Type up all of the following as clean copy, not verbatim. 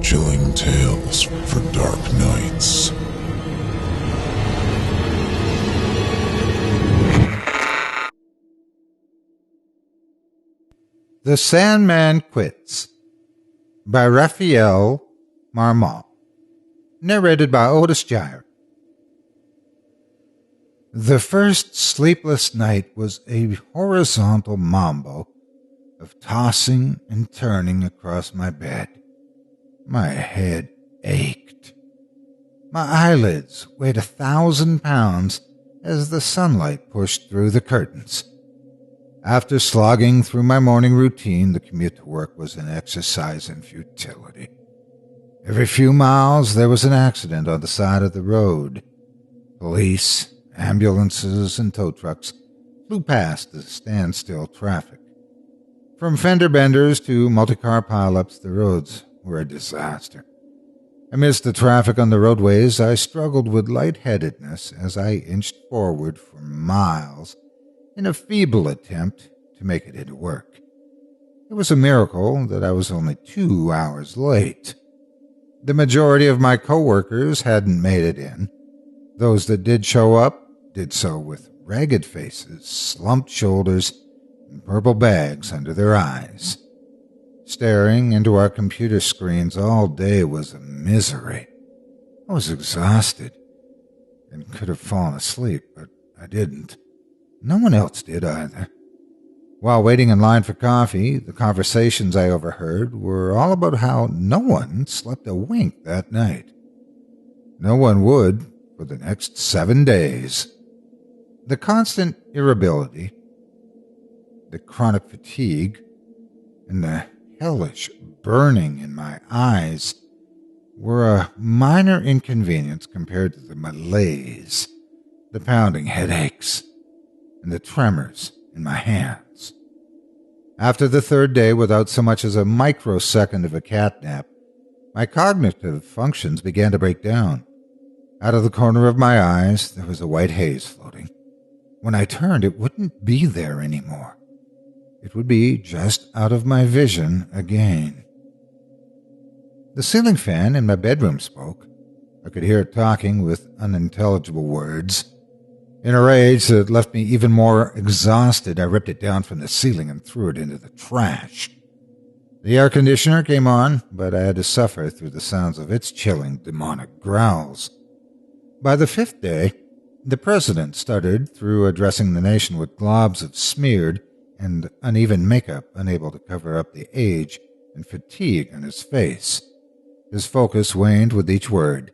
Chilling tales for dark nights. The Sandman Quit by Rafael Marmol. Narrated by Otis Jiry. The first sleepless night was a horizontal mambo of tossing and turning across my bed. My head ached. My eyelids weighed 1,000 pounds as the sunlight pushed through the curtains. After slogging through my morning routine, the commute to work was an exercise in futility. Every few miles, there was an accident on the side of the road. Police, ambulances, and tow trucks flew past the standstill traffic. From fender benders to multi-car pileups, the roads were a disaster. Amidst the traffic on the roadways, I struggled with lightheadedness as I inched forward for miles in a feeble attempt to make it into work. It was a miracle that I was only 2 hours late. The majority of my coworkers hadn't made it in. Those that did show up did so with ragged faces, slumped shoulders, and purple bags under their eyes. Staring into our computer screens all day was a misery. I was exhausted and could have fallen asleep, but I didn't. No one else did either. While waiting in line for coffee, the conversations I overheard were all about how no one slept a wink that night. No one would for the next 7 days. The constant irritability, the chronic fatigue, and the hellish burning in my eyes were a minor inconvenience compared to the malaise, the pounding headaches, and the tremors in my hands. After the third day, without so much as a microsecond of a cat nap, my cognitive functions began to break down. Out of the corner of my eyes, there was a white haze floating. When I turned, it wouldn't be there anymore. It would be just out of my vision again. The ceiling fan in my bedroom spoke. I could hear it talking with unintelligible words. In a rage that left me even more exhausted, I ripped it down from the ceiling and threw it into the trash. The air conditioner came on, but I had to suffer through the sounds of its chilling, demonic growls. By the 5th day, the president stuttered through addressing the nation with globs of smeared and uneven makeup, unable to cover up the age and fatigue on his face. His focus waned with each word.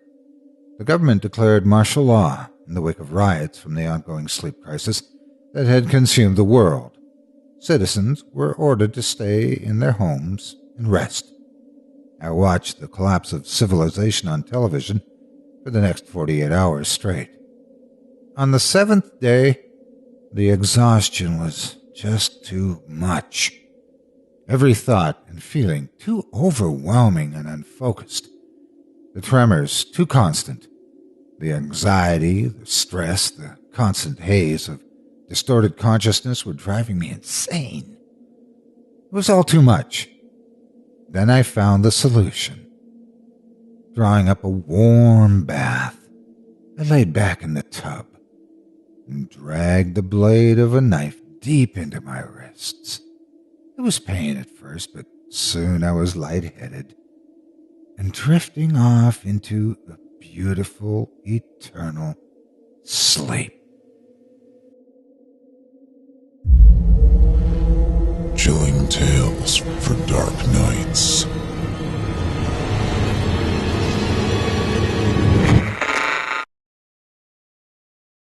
The government declared martial law in the wake of riots from the ongoing sleep crisis that had consumed the world. Citizens were ordered to stay in their homes and rest. I watched the collapse of civilization on television for the next 48 hours straight. On the 7th day, the exhaustion was just too much. Every thought and feeling too overwhelming and unfocused. The tremors too constant. The anxiety, the stress, the constant haze of distorted consciousness were driving me insane. It was all too much. Then I found the solution. Drawing up a warm bath, I laid back in the tub and dragged the blade of a knife deep into my wrists. It was pain at first, but soon I was lightheaded and drifting off into a beautiful, eternal sleep. Chilling tales for dark nights.